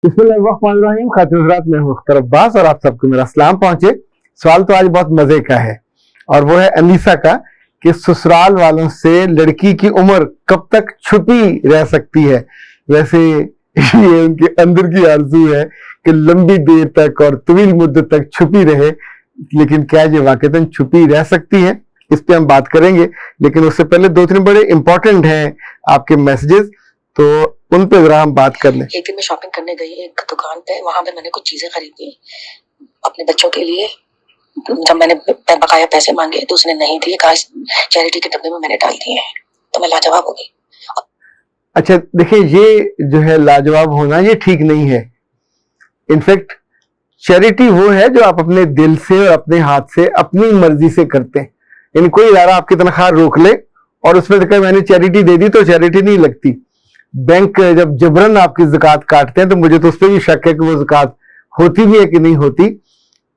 बिस्मिल्लाहिर्रहमानिर्रहीम। खातिन-ए-हज़रात, मैं हूं अख्तर अब्बास और आप सबको मेरा सलाम पहुंचे। सवाल तो आज बहुत मजे का है और वो है अनीसा का कि ससुराल वालों से लड़की की उम्र कब तक छुपी रह सकती है। वैसे ये उनके अंदर की आरज़ू है कि लंबी देर तक और तवील मुद्दत तक छुपी रहे, लेकिन क्या ये वाकईतन छुपी रह सकती है, इस पे हम बात करेंगे। लेकिन उससे पहले दो तीन बड़े इंपॉर्टेंट हैं आपके मैसेजेस, तो उन पे जरा हम बात कर लें। एक दिन मैं शॉपिंग करने गई एक दुकान पे, वहां पे मैंने कुछ चीजें खरीदी अपने बच्चों के लिए। जब मैंने बकाया पैसे मांगे तो उसने नहीं दिए, कहा चैरिटी के डब्बे में मैंने डाल दिए हैं। तो मैं लाजवाब हो गई। अच्छा देखिए, ये जो है लाजवाब होना ये ठीक नहीं है। इनफैक्ट चैरिटी वो है जो आप अपने दिल से और अपने हाथ से अपनी मर्जी से करते हैं। यानी कोई इदारा आपकी तनख्वाह रोक ले और उसमें देखा मैंने चैरिटी दे दी तो चैरिटी नहीं लगती। बैंक जब जबरन आपकी ज़कात काटते हैं तो मुझे तो उस पर भी शक है कि वो ज़कात होती भी है कि नहीं होती।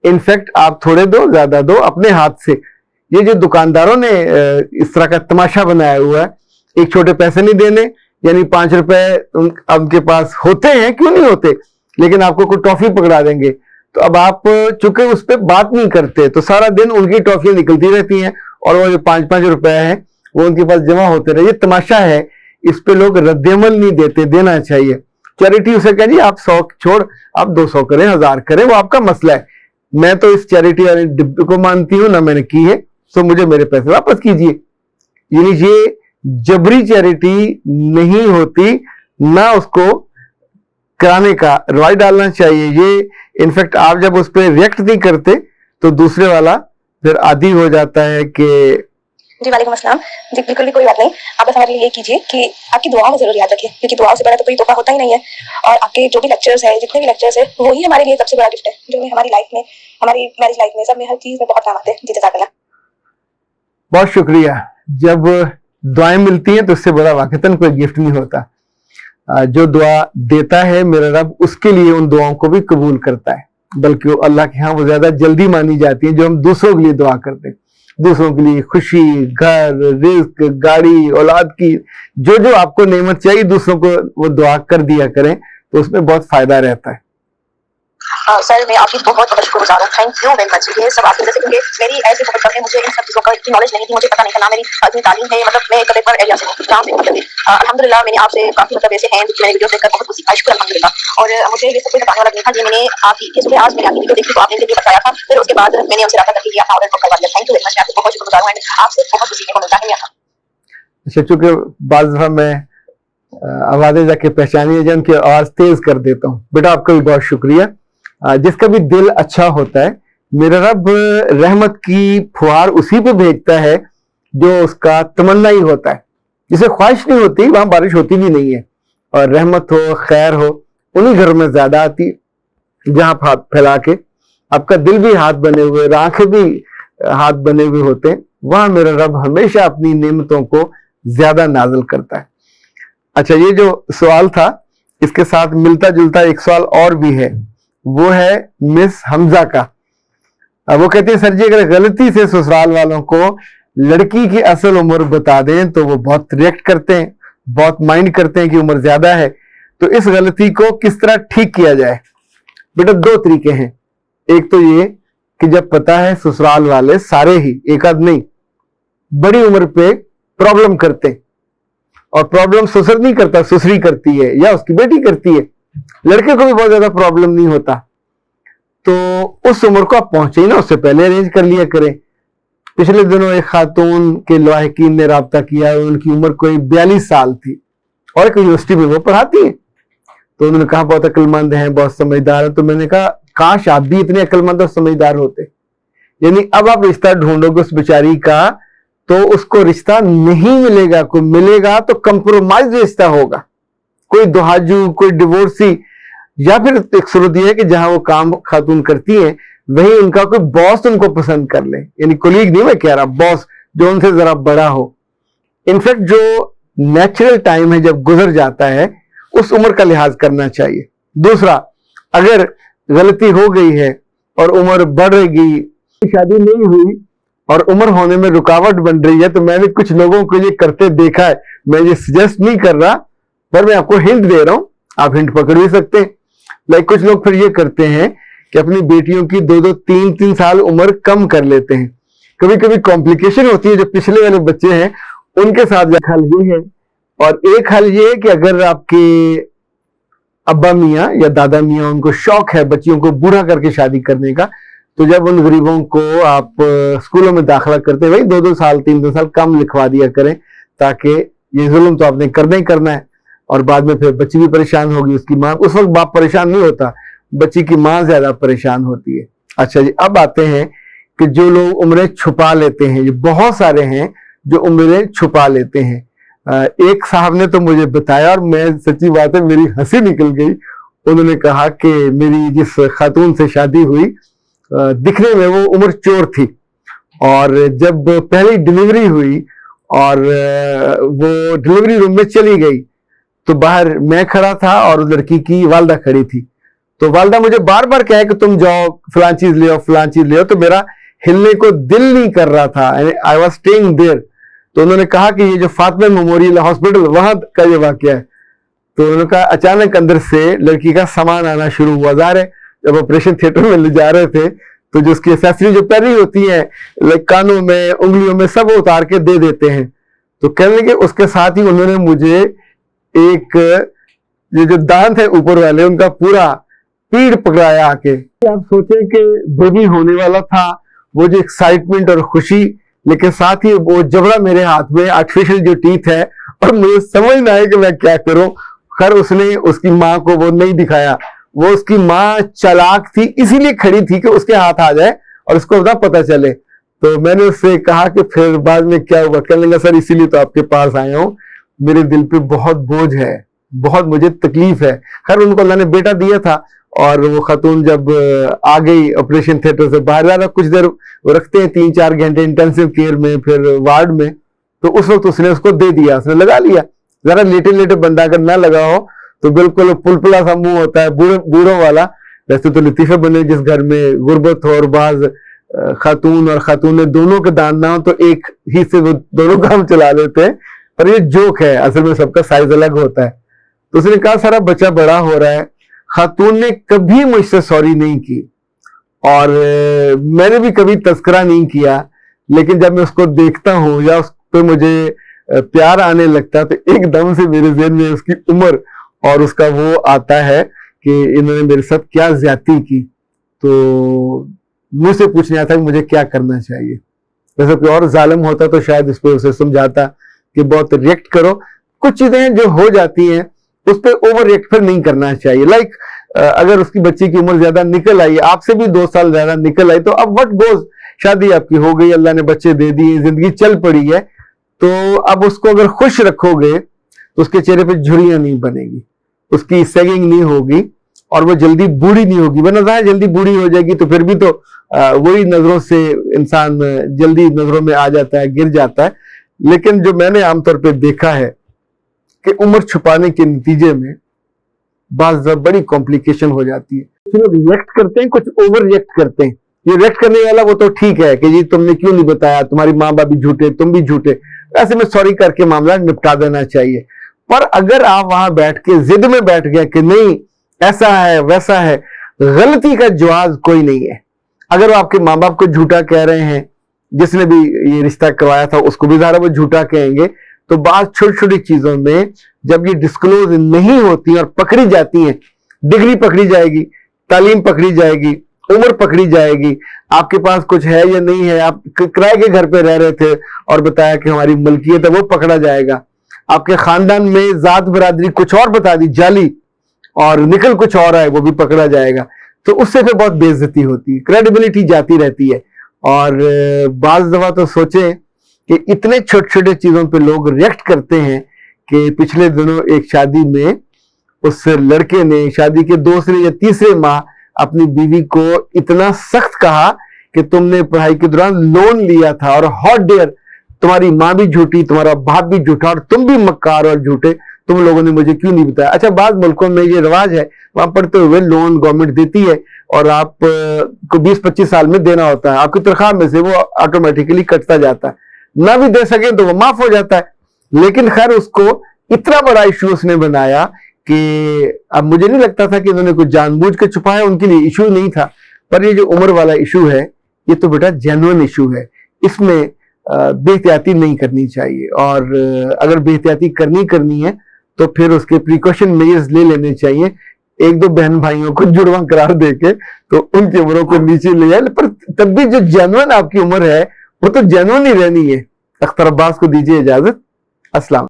इनफैक्ट आप थोड़े दो ज्यादा दो अपने हाथ से। ये जो दुकानदारों ने इस तरह का तमाशा बनाया हुआ है, एक छोटे पैसे नहीं देने, यानी 5 रुपए उनके पास होते हैं, क्यों नहीं होते, लेकिन आपको कोई टॉफी पकड़ा देंगे तो अब आप चूंकि उस पर बात नहीं करते तो सारा दिन उनकी टॉफियां निकलती रहती हैं और वो जो 5-5 रुपए हैं वो उनके पास जमा होते रहे। ये तमाशा है, इस पे लोग रद्देमल नहीं देते, देना चाहिए। चैरिटी उसे कह जी आप 100 छोड़ आप 200 करें, 1000 करें, वो आपका मसला है। मैं तो इस चैरिटी वाले डिब्बे को मानती हूं ना मैंने की है, तो मुझे मेरे पैसे वापस कीजिए। यानी ये जबरी चैरिटी नहीं होती, ना उसको कराने का रवाई डालना चाहिए। ये इनफैक्ट आप जब उस पर रिएक्ट नहीं करते तो दूसरे वाला फिर आदी हो जाता है कि जी वालेकुम अस्सलाम। जी बिल्कुल भी कोई बात नहीं, आप बस हमारे लिए ये कीजिए कि आपकी दुआओं में जरूर याद रखिए, क्योंकि दुआओं से बड़ा तो कोई तोहफा होता ही नहीं है। और आपके जो भी लेक्चर्स है, जितने भी लेक्चर्स है, वही हमारे लिए सबसे बड़ा गिफ्ट है, जो हमारी लाइफ में, हमारी मैरिज लाइफ में, सब में, हर चीज में बहुत काम आते हैं। जी जज़ाकल्लाह। बहुत शुक्रिया। जब दुआएं मिलती हैं तो इससे बड़ा वाकईतन कोई गिफ्ट नहीं होता। जो दुआ देता है मेरा रब, उसके लिए उन दुआओं को भी कबूल करता है, बल्कि अल्लाह के यहाँ वो ज्यादा जल्दी मानी जाती है जो हम दूसरों के लिए दुआ करते हैं। दूसरों के लिए खुशी, घर, रिस्क, गाड़ी, औलाद की जो जो आपको नेमत चाहिए दूसरों को वो दुआ कर दिया करें, तो उसमें बहुत फायदा रहता है। सर मैं आपकी बहुत बहुत शुक्रगुजार हूँ, थैंक यू वेरी मच। ये सब आपकी वजह से, क्योंकि मेरी ऐसी बहुत कम है, मुझे इन सब चीज़ों का इतनी नॉलेज नहीं थी, मुझे पता नहीं था, ना मेरी इतनी तालीम है। मतलब मैं एक पेपर एरिया से हूँ, जहाँ से मतलब अल्हम्दुलिल्लाह मैंने आपसे काफ़ी मतलब ऐसे हैं मैंने वीडियो देखकर बहुत कुछ सीखा, शुक्र अल्हम्दुलिल्लाह। और मुझे ये सब कुछ बताने वाला नहीं था। ये मैंने आपकी इसलिए आज मैंने आपकी वीडियो देखी तो आपने मुझे बताया था, फिर उसके बाद मैंने उनसे रब्ता करके किया था और करवा दिया। थैंक यू वेरी मच, मैं आपको बहुत शुक्रगुजार हूँ, आपसे बहुत कुछ सीखने को मिलता है। अच्छा, चूंकि बाज़ दफ़ा मैं आवाज़ें जाके पहचानिए जाए, उनकी आवाज़ तेज कर देता हूँ। बेटा आपका भी बहुत शुक्रिया। जिसका भी दिल अच्छा होता है, मेरा रब रहमत की फुहार उसी पे भेजता है जो उसका तमन्ना ही होता है। जिसे ख्वाहिश नहीं होती वहां बारिश होती भी नहीं है, और रहमत हो, खैर हो, उन्हीं घरों में ज्यादा आती है जहां आप हाथ फैला के, आपका दिल भी हाथ बने हुए, आंखें भी हाथ बने हुए होते हैं, वहां मेरा रब हमेशा अपनी नेमतों को ज्यादा नाजिल करता है। अच्छा, ये जो सवाल था इसके साथ मिलता जुलता एक सवाल और भी है, वो है मिस हमजा का। वो कहते हैं सर जी अगर गलती से ससुराल वालों को लड़की की असल उम्र बता दें तो वो बहुत रिएक्ट करते हैं, बहुत माइंड करते हैं कि उम्र ज्यादा है, तो इस गलती को किस तरह ठीक किया जाए। बेटा 2 तरीके हैं। एक तो ये कि जब पता है ससुराल वाले सारे ही, एक आध नहीं, बड़ी उम्र पे प्रॉब्लम करते, और प्रॉब्लम ससुर नहीं करता, ससुरी करती है या उसकी बेटी करती है, लड़के को भी बहुत ज्यादा प्रॉब्लम नहीं होता, तो उस उम्र को आप पहुंचे ही ना, उससे पहले अरेंज कर लिया करें। पिछले दिनों एक खातून के लाहिकीन ने राब्ता किया, उनकी उम्र कोई 42 साल थी और एक यूनिवर्सिटी में वो पढ़ाती है, तो उन्होंने कहा बहुत अक्लमंद हैं, बहुत समझदार है। तो मैंने कहा काश आप भी इतने अक्लमंद और समझदार होते। यानी अब आप रिश्ता ढूंढोगे उस बेचारी का तो उसको रिश्ता नहीं मिलेगा, कोई मिलेगा तो कंप्रोमाइज रिश्ता होगा, कोई दुहाजू, कोई डिवोर्सी, या फिर एक सूरत यह है कि जहां वो काम खातून करती है वही उनका कोई बॉस उनको पसंद कर ले, यानी कोलीग नहीं मैं कह रहा, बॉस जो उनसे जरा बड़ा हो। इनफैक्ट जो नेचुरल टाइम है जब गुजर जाता है उस उम्र का लिहाज करना चाहिए। दूसरा, अगर गलती हो गई है और उम्र बढ़ गई, शादी नहीं हुई और उम्र होने में रुकावट बन रही है, तो मैंने कुछ लोगों को ये करते देखा है, मैं ये सजेस्ट नहीं कर रहा पर मैं आपको हिंट दे रहा हूं, आप हिंट पकड़ भी सकते हैं। लाइक कुछ लोग फिर ये करते हैं कि अपनी बेटियों की 2-2, 3-3 साल उम्र कम कर लेते हैं। कभी कभी कॉम्प्लिकेशन होती है, जो पिछले वाले बच्चे हैं उनके साथ हल ये है। और एक हल ये है कि अगर आपके अब्बा मियाँ या दादा मियाँ उनको शौक है बच्चियों को बूढ़ा करके शादी करने का, तो जब उन गरीबों को आप स्कूलों में दाखिला करते हैं, भाई 2-2 साल 3-3 साल कम लिखवा दिया करें, ताकि ये जुल्म तो आपने करना ही करना है। और बाद में फिर बच्ची भी परेशान होगी, उसकी माँ, उस वक्त बाप परेशान नहीं होता, बच्ची की माँ ज्यादा परेशान होती है। अच्छा जी, अब आते हैं कि जो लोग उम्रें छुपा लेते हैं, ये बहुत सारे हैं जो उम्रें छुपा लेते हैं। एक साहब ने तो मुझे बताया और मैं, सच्ची बात है, मेरी हंसी निकल गई। उन्होंने कहा कि मेरी जिस खातून से शादी हुई, दिखने में वो उम्र चोर थी, और जब पहली डिलीवरी हुई और वो डिलीवरी रूम में चली गई तो बाहर मैं खड़ा था और लड़की की वालदा खड़ी थी। तो वालदा मुझे बार बार कहे कि तुम जाओ फलां चीज ले आओ, फलां चीज ले आओ, तो मेरा हिलने को दिल नहीं कर रहा था। I was staying there. तो उन्होंने कहा कि ये जो फातिमा मेमोरियल हॉस्पिटल वहां का ये वाकया है। तो उन्होंने कहा अचानक अंदर से लड़की का सामान आना शुरू हुआ। ज़ाहिर है जब ऑपरेशन थिएटर में ले जा रहे थे तो जो उसकी एक्सेसरी जो पहनी होती है, लाइक कानों में, उंगलियों में, सब उतार के दे देते हैं। तो कहने लगे उसके साथ ही उन्होंने मुझे एक ये जो दांत है ऊपर वाले उनका पूरा पीड़ पकड़ाया आके। आप सोचें कि बेबी होने वाला था, वो जो एक्साइटमेंट और खुशी, लेकिन साथ ही वो जबड़ा मेरे हाथ में, आर्टिफिशियल जो टीथ है, और मुझे समझ ना आए कि मैं क्या करूं। खैर उसने उसकी माँ को वो नहीं दिखाया, वो उसकी माँ चालाक थी, इसीलिए खड़ी थी कि उसके हाथ आ जाए और उसको पता चले। तो मैंने उससे कहा कि फिर बाद में क्या हुआ? कहने लगा सर इसीलिए तो आपके पास आया हूँ, मेरे दिल पे बहुत बोझ है, बहुत मुझे तकलीफ है। खैर उनको अल्लाह ने बेटा दिया था, और वो खातून जब आ गई ऑपरेशन थिएटर से बाहर, ज्यादा कुछ देर वो रखते हैं 3-4 घंटे इंटेंसिव केयर में, फिर वार्ड में, तो उस वक्त उसने उसको दे दिया, उसने लगा लिया। जरा लेटे लेटे बंदा अगर ना लगा हो तो बिल्कुल पुलपुला सा मुंह होता है, बूढ़ों वाला। वैसे तो लतीफे बने जिस घर में गुर्बत हो और बाज खातून और खातून दोनों के दान ना हो तो एक ही से वो दोनों काम चला लेते हैं, पर ये जोक है, असल में सबका साइज अलग होता है। तो उसने कहा सारा बच्चा बड़ा हो रहा है। खातून ने कभी मुझसे सॉरी नहीं की और मैंने भी कभी तस्करा नहीं किया, लेकिन जब मैं उसको देखता हूँ या उस पर मुझे प्यार आने लगता है तो एकदम से मेरे ज़हन में उसकी उम्र और उसका वो आता है कि इन्होंने मेरे साथ क्या ज्यादती की। तो मुझसे पूछने आता है मुझे क्या करना चाहिए। वैसे कोई और जालिम होता तो शायद इस पर उसे समझाता कि बहुत रिएक्ट करो। कुछ चीजें जो हो जाती हैं उस पर ओवर रिएक्ट फिर नहीं करना चाहिए। लाइक अगर उसकी बच्ची की उम्र ज्यादा निकल आई, आपसे भी 2 साल ज्यादा निकल आई, तो अब व्हाट गोज, शादी आपकी हो गई, अल्लाह ने बच्चे दे दिए, जिंदगी चल पड़ी है, तो अब उसको अगर खुश रखोगे तो उसके चेहरे पे झुर्रियां नहीं बनेगी, उसकी सैगिंग नहीं होगी और वो जल्दी बूढ़ी नहीं होगी। वरना ज़ाहिर जल्दी बूढ़ी हो जाएगी तो फिर भी तो वही नजरों से इंसान जल्दी नजरों में आ जाता है, गिर जाता है। लेकिन जो मैंने आमतौर पे देखा है कि उम्र छुपाने के नतीजे में बात बड़ी कॉम्प्लिकेशन हो जाती है। कुछ लोग रिएक्ट करते हैं, कुछ ओवर रिएक्ट करते हैं। ये रिएक्ट करने वाला वो तो ठीक है कि जी तुमने क्यों नहीं बताया, तुम्हारी माँ बाप भी झूठे, तुम भी झूठे, ऐसे में सॉरी करके मामला निपटा देना चाहिए। पर अगर आप वहां बैठ के जिद में बैठ गए कि नहीं ऐसा है वैसा है, गलती का जवाब कोई नहीं है। अगर वो आपके माँ बाप को झूठा कह रहे हैं, जिसने भी ये रिश्ता करवाया था उसको भी ज़रा वो झूठा कहेंगे, तो बात छोटी छोटी चीजों में जब ये डिस्क्लोज नहीं होती और पकड़ी जाती हैं, डिग्री पकड़ी जाएगी, तालीम पकड़ी जाएगी, उम्र पकड़ी जाएगी, आपके पास कुछ है या नहीं है, आप किराए के घर पे रह रहे थे और बताया कि हमारी मलकियत है, वो पकड़ा जाएगा। आपके खानदान में जात बरादरी कुछ और बता दी जाली और निकल कुछ और है, वो भी पकड़ा जाएगा। तो उससे फिर बहुत बेइज्जती होती है, क्रेडिबिलिटी जाती रहती है। और बाज दफा तो सोचे कि इतने छोटे छोटे चीजों पे लोग रिएक्ट करते हैं कि पिछले दिनों एक शादी में उस लड़के ने शादी के 2 या 3 माह अपनी बीवी को इतना सख्त कहा कि तुमने पढ़ाई के दौरान लोन लिया था और हॉट डेयर, तुम्हारी माँ भी झूठी, तुम्हारा बाप भी झूठा और तुम भी मक्कार और झूठे, तुम लोगों ने मुझे क्यों नहीं बताया। अच्छा, बाद मुल्कों में ये रिवाज है, वहां पढ़ते हुए लोन गवर्नमेंट देती है और आप को 20-25 साल में देना होता है, आपकी तनख्वाह में से वो ऑटोमेटिकली कटता जाता है, ना भी दे सके तो वो माफ हो जाता है। लेकिन खैर उसको इतना बड़ा इश्यू उसने बनाया कि अब मुझे नहीं लगता था कि इन्होंने कुछ जानबूझ के छुपाया, उनके लिए इशू नहीं था, पर ये जो उम्र वाला इशू है ये तो बेटा जेन्युइन इशू है, इसमें बेहतियाती नहीं करनी चाहिए। और अगर बेहतियाती करनी है तो फिर उसके प्रिकॉशन मेजर्स ले लेने चाहिए। एक दो बहन भाइयों को जुड़वा करार देके तो उनकी उम्रों को नीचे ले आए, पर तब भी जो जेन्युइन आपकी उम्र है वो तो जेन्युइन ही रहनी है। अख्तर अब्बास को दीजिए इजाजत। अस्सलाम।